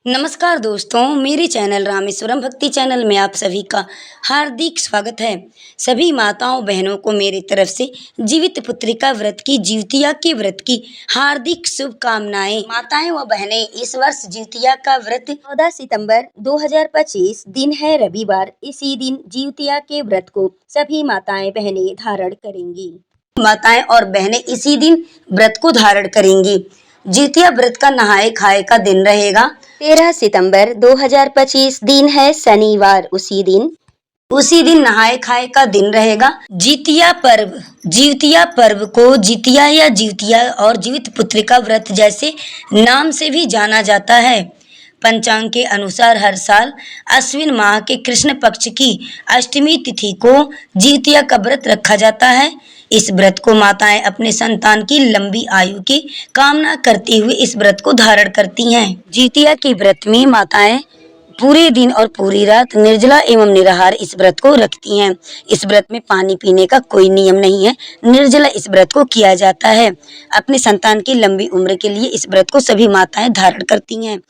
नमस्कार दोस्तों, मेरे चैनल रामेश्वरम भक्ति चैनल में आप सभी का हार्दिक स्वागत है। सभी माताओं बहनों को मेरी तरफ से जीवित पुत्रिका व्रत की जिउतिया के व्रत की हार्दिक शुभकामनाएं। माताएं व बहनें, इस वर्ष जिउतिया का व्रत 14 सितंबर 2025 दिन है रविवार। इसी दिन जिउतिया के व्रत को सभी माताएं बहनें धारण करेंगी। माताएं और बहनें इसी दिन व्रत को धारण करेंगी। जिउतिया व्रत का नहाए खाए का दिन रहेगा 13 सितंबर 2025 दिन है शनिवार। उसी दिन नहाए खाए का दिन रहेगा। जिउतिया पर्व को जितिया या जिउतिया और जीवित पुत्रिका व्रत जैसे नाम से भी जाना जाता है। पंचांग के अनुसार हर साल अश्विन माह के कृष्ण पक्ष की अष्टमी तिथि को जिउतिया का व्रत रखा जाता है। इस व्रत को माताएं अपने संतान की लंबी आयु की कामना करते हुए इस व्रत को धारण करती हैं। जिउतिया के व्रत में माताएं पूरे दिन और पूरी रात निर्जला एवं निराहार इस व्रत को रखती हैं। इस व्रत में पानी पीने का कोई नियम नहीं है। निर्जला इस व्रत को किया जाता है। अपने संतान की लंबी उम्र के लिए इस व्रत को सभी माताएं धारण करती हैं।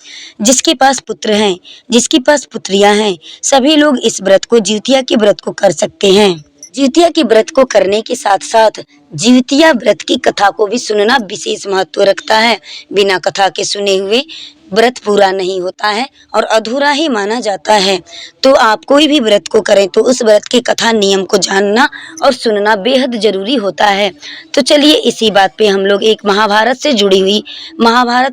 जिसके पास पुत्र हैं, जिसके पास पुत्रियां हैं, सभी लोग इस व्रत को जिउतिया के व्रत को कर सकते हैं। जिउतिया के व्रत को करने के साथ साथ जिउतिया व्रत की कथा को भी सुनना विशेष महत्व रखता है। बिना कथा के सुने हुए व्रत पूरा नहीं होता है और अधूरा ही माना जाता है। तो आप कोई भी व्रत को करें तो उस व्रत की कथा नियम को जानना और सुनना बेहद जरूरी होता है। तो चलिए इसी बात पे हम लोग एक महाभारत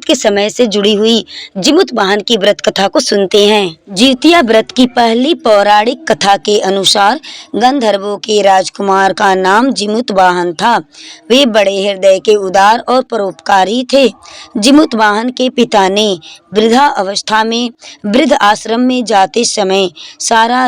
के समय से जुड़ी हुई जिमुत वाहन की व्रत कथा को सुनते हैं। जिउतिया व्रत की पहली पौराणिक कथा के अनुसार गंधर्वों के राजकुमार का नाम जिमुत वाहन था। वे बड़े हृदय के उदार और परोपकारी थे। जिमुत वाहन के पिता ने वृद्धा अवस्था में वृद्ध आश्रम में जाते समय सारा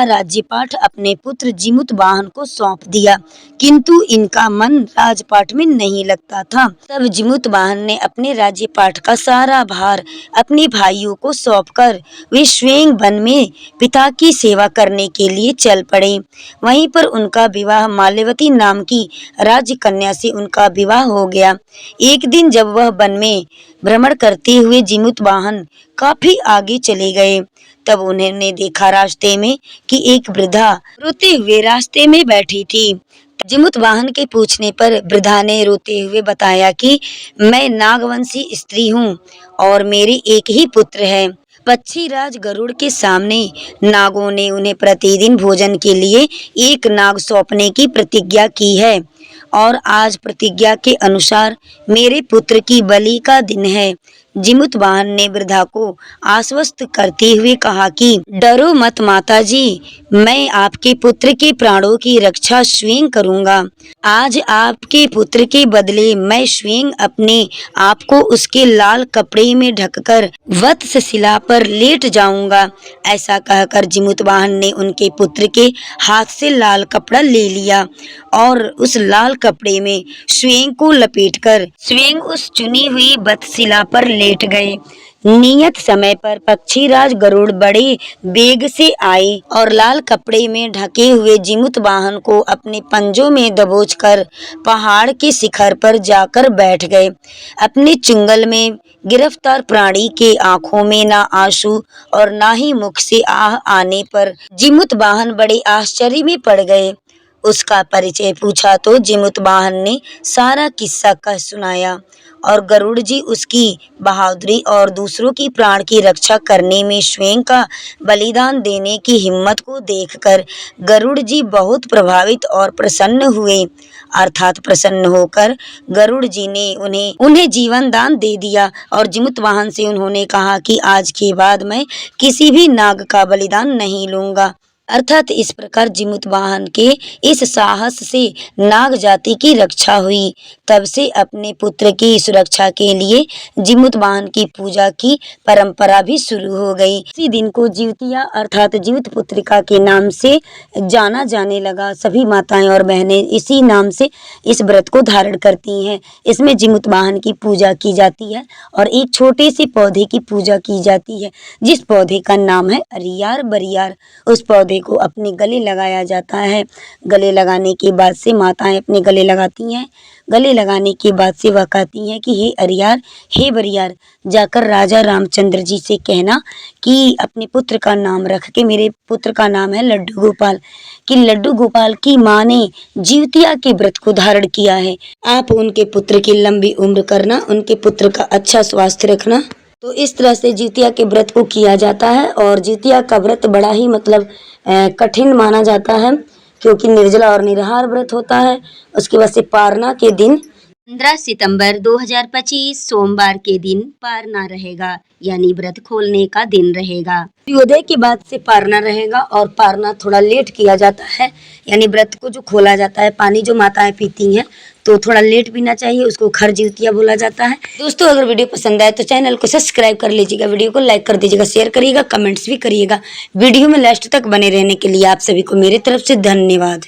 राज्यपाठ अपने पुत्र जिमुत वाहन को सौंप दिया, किंतु इनका मन राजपाठ में नहीं लगता था। तब जिमुत वाहन ने अपने राज्यपाठ का सारा भार अपने भाइयों को सौंपकर वे स्वयं वन में पिता की सेवा करने के लिए चल पड़े। वहीं पर उनका विवाह माल्यवती नाम की राजकन्या से उनका विवाह हो गया। एक दिन जब वह वन में भ्रमण करते हुए जिमुत वाहन काफी आगे चले गए, तब उन्होंने देखा रास्ते में कि एक वृद्धा रोते हुए रास्ते में बैठी थी। जिमुत वाहन के पूछने पर वृद्धा ने रोते हुए बताया कि मैं नागवंशी स्त्री हूँ और मेरे एक ही पुत्र है। पक्षीराज गरुड़ के सामने नागों ने उन्हें प्रतिदिन भोजन के लिए एक नाग सौंपने की प्रतिज्ञा की है और आज प्रतिज्ञा के अनुसार मेरे पुत्र की बलि का दिन है। जिमुत वाहन ने वृद्धा को आश्वस्त करते हुए कहा कि डरो मत माता जी, मैं आपके पुत्र के प्राणों की रक्षा स्वयं करूंगा। आज आपके पुत्र के बदले मैं स्वयं अपने आप को उसके लाल कपड़े में ढककर वत्सशिला पर लेट जाऊंगा। ऐसा कहकर जिमुत वाहन ने उनके पुत्र के हाथ से लाल कपड़ा ले लिया और उस लाल कपड़े में स्वयं को लपेटकर स्वयं उस चुनी हुई वत्सशिला पर लेट गए। नियत समय पर पक्षीराज गरुड़ बड़े वेग से आए और लाल कपड़े में ढके हुए जिमुत वाहन को अपने पंजों में दबोचकर पहाड़ के शिखर पर जाकर बैठ गए। अपने चुंगल में गिरफ्तार प्राणी के आंखों में ना आंसू और ना ही मुख से आह आने पर जिमुत वाहन बड़े आश्चर्य में पड़ गए। उसका परिचय पूछा तो जिमुत वाहन ने सारा किस्सा कह सुनाया और गरुड़ जी उसकी बहादुरी और दूसरों की प्राण की रक्षा करने में स्वयं का बलिदान देने की हिम्मत को देखकर गरुड़ जी बहुत प्रभावित और प्रसन्न हुए। अर्थात प्रसन्न होकर गरुड़ जी ने उन्हें जीवन दान दे दिया और जिमुत वाहन से उन्होंने कहा कि आज के बाद मैं किसी भी नाग का बलिदान नहीं लूंगा। अर्थात इस प्रकार जिमुत वाहन के इस साहस से नाग जाति की रक्षा हुई। तब से अपने पुत्र की सुरक्षा के लिए जिमुत वाहन की पूजा की परंपरा भी शुरू हो गई। इसी दिन को जिउतिया अर्थात जीवित पुत्रिका के नाम से जाना जाने लगा। सभी माताएं और बहनें इसी नाम से इस व्रत को धारण करती हैं। इसमें जिमुत वाहन की पूजा की जाती है और एक छोटे से पौधे की पूजा की जाती है, जिस पौधे का नाम है अरियार बरियार। उस पौधे चूड़े को अपने गले लगाया जाता है। गले लगाने के बाद से माताएं अपने गले लगाती हैं। गले लगाने के बाद से वह कहती हैं कि हे अरियार, हे बरियार, जाकर राजा रामचंद्र जी से कहना कि अपने पुत्र का नाम रख के, मेरे पुत्र का नाम है लड्डू गोपाल, कि लड्डू गोपाल की माँ ने जीवतिया के व्रत को धारण किया है। आप उनके पुत्र की लंबी उम्र करना, उनके पुत्र का अच्छा स्वास्थ्य रखना। तो इस तरह से जीवतिया के व्रत को किया जाता है। और जीवतिया का व्रत बड़ा ही कठिन माना जाता है, क्योंकि निर्जला और निराहार व्रत होता है। उसके बाद से पारना के दिन 15 सितंबर 2025 सोमवार के दिन पारना रहेगा, यानी व्रत खोलने का दिन रहेगा। सूर्योदय के बाद से पारना रहेगा और पारना थोड़ा लेट किया जाता है, यानी व्रत को जो खोला जाता है, पानी जो माताएं पीती हैं तो थोड़ा लेट पीना चाहिए, उसको खर जीवतिया बोला जाता है। दोस्तों, अगर वीडियो पसंद आए तो चैनल को सब्सक्राइब कर लीजिएगा, वीडियो को लाइक कर दीजिएगा, शेयर करिएगा, कमेंट्स भी करिएगा। वीडियो में लास्ट तक बने रहने के लिए आप सभी को मेरी तरफ से धन्यवाद।